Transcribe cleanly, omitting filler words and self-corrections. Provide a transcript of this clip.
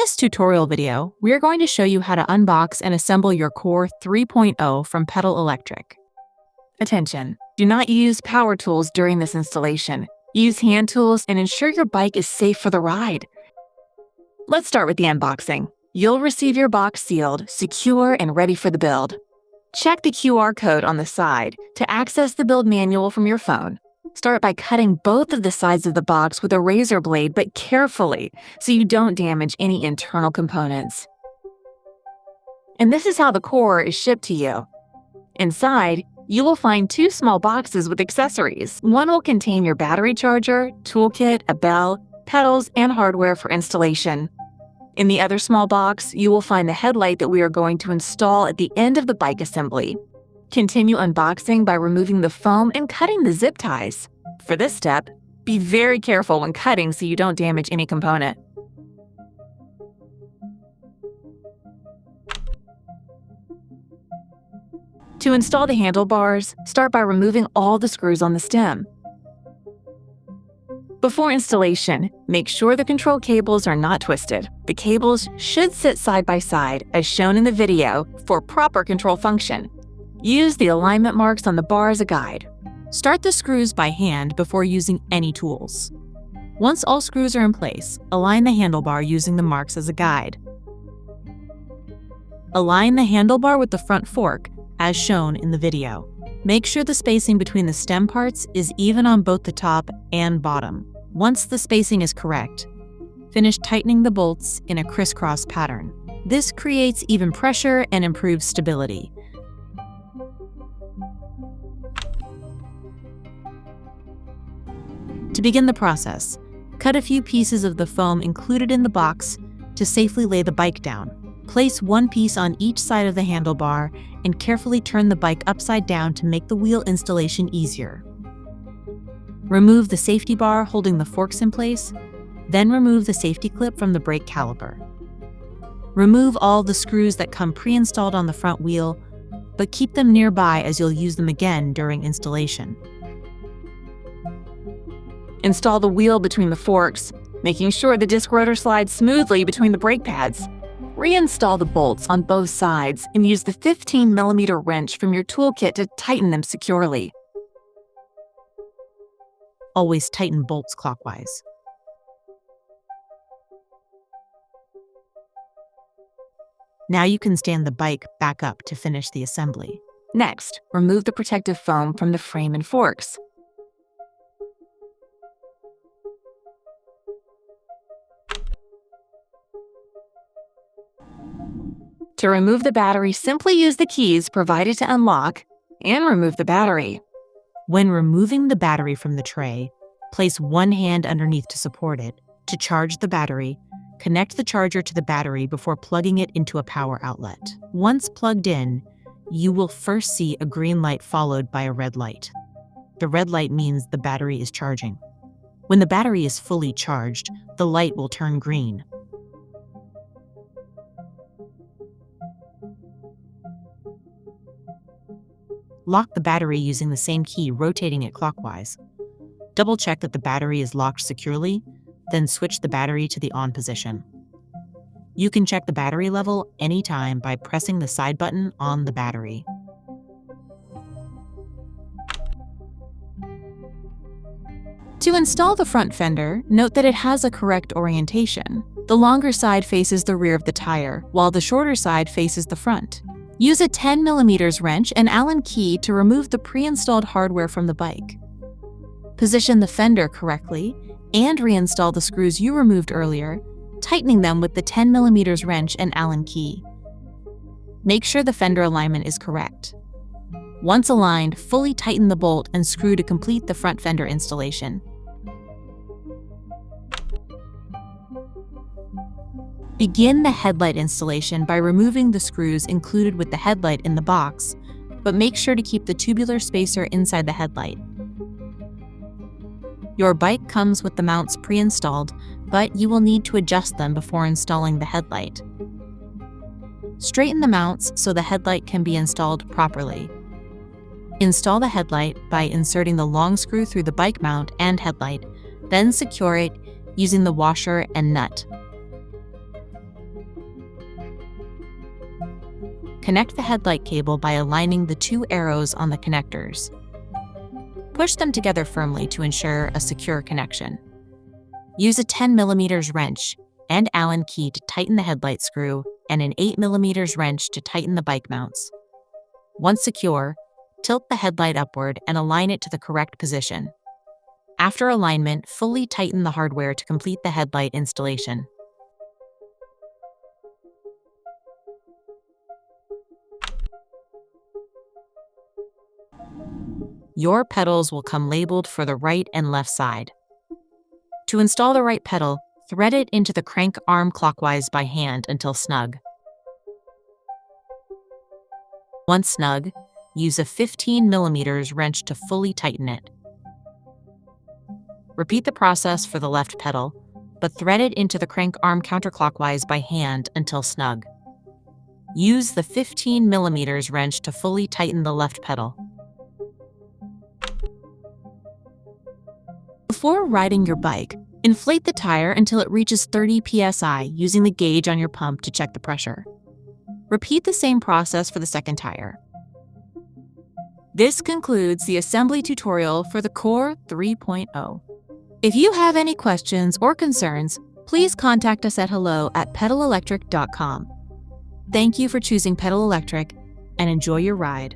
this tutorial video, we are going to show you how to unbox and assemble your Core 3.0 from Pedal Electric. Attention! Do not use power tools during this installation. Use hand tools and ensure your bike is safe for the ride. Let's start with the unboxing. You'll receive your box sealed, secure, and ready for the build. Check the QR code on the side to access the build manual from your phone. Start by cutting both of the sides of the box with a razor blade, but carefully, so you don't damage any internal components. And this is how the core is shipped to you. Inside, you will find two small boxes with accessories. One will contain your battery charger, toolkit, a bell, pedals, and hardware for installation. In the other small box, you will find the headlight that we are going to install at the end of the bike assembly. Continue unboxing by removing the foam and cutting the zip ties. For this step, be very careful when cutting so you don't damage any component. To install the handlebars, start by removing all the screws on the stem. Before installation, make sure the control cables are not twisted. The cables should sit side by side, as shown in the video, for proper control function. Use the alignment marks on the bar as a guide. Start the screws by hand before using any tools. Once all screws are in place, align the handlebar using the marks as a guide. Align the handlebar with the front fork, as shown in the video. Make sure the spacing between the stem parts is even on both the top and bottom. Once the spacing is correct, finish tightening the bolts in a crisscross pattern. This creates even pressure and improves stability. To begin the process, cut a few pieces of the foam included in the box to safely lay the bike down. Place one piece on each side of the handlebar and carefully turn the bike upside down to make the wheel installation easier. Remove the safety bar holding the forks in place, then remove the safety clip from the brake caliper. Remove all the screws that come pre-installed on the front wheel, but keep them nearby as you'll use them again during installation. Install the wheel between the forks, making sure the disc rotor slides smoothly between the brake pads. Reinstall the bolts on both sides and use the 15mm wrench from your toolkit to tighten them securely. Always tighten bolts clockwise. Now you can stand the bike back up to finish the assembly. Next, remove the protective foam from the frame and forks. To remove the battery, simply use the keys provided to unlock and remove the battery. When removing the battery from the tray, place one hand underneath to support it. To charge the battery, connect the charger to the battery before plugging it into a power outlet. Once plugged in, you will first see a green light followed by a red light. The red light means the battery is charging. When the battery is fully charged, the light will turn green. Lock the battery using the same key, rotating it clockwise. Double check that the battery is locked securely, then switch the battery to the on position. You can check the battery level anytime by pressing the side button on the battery. To install the front fender, note that it has a correct orientation. The longer side faces the rear of the tire, while the shorter side faces the front. Use a 10mm wrench and Allen key to remove the pre-installed hardware from the bike. Position the fender correctly and reinstall the screws you removed earlier, tightening them with the 10mm wrench and Allen key. Make sure the fender alignment is correct. Once aligned, fully tighten the bolt and screw to complete the front fender installation. Begin the headlight installation by removing the screws included with the headlight in the box, but make sure to keep the tubular spacer inside the headlight. Your bike comes with the mounts pre-installed, but you will need to adjust them before installing the headlight. Straighten the mounts so the headlight can be installed properly. Install the headlight by inserting the long screw through the bike mount and headlight, then secure it using the washer and nut. connect the headlight cable by aligning the two arrows on the connectors. Push them together firmly to ensure a secure connection. Use a 10mm wrench and Allen key to tighten the headlight screw and an 8mm wrench to tighten the bike mounts. Once secure, tilt the headlight upward and align it to the correct position. After alignment, fully tighten the hardware to complete the headlight installation. Your pedals will come labeled for the right and left side. To install the right pedal, thread it into the crank arm clockwise by hand until snug. Once snug, use a 15mm wrench to fully tighten it. Repeat the process for the left pedal, but thread it into the crank arm counterclockwise by hand until snug. Use the 15mm wrench to fully tighten the left pedal. Before riding your bike, inflate the tire until it reaches 30 psi using the gauge on your pump to check the pressure. Repeat the same process for the second tire. This concludes the assembly tutorial for the Core 3.0. If you have any questions or concerns, please contact us at hello@pedalelectric.com. Thank you for choosing Pedal Electric and enjoy your ride.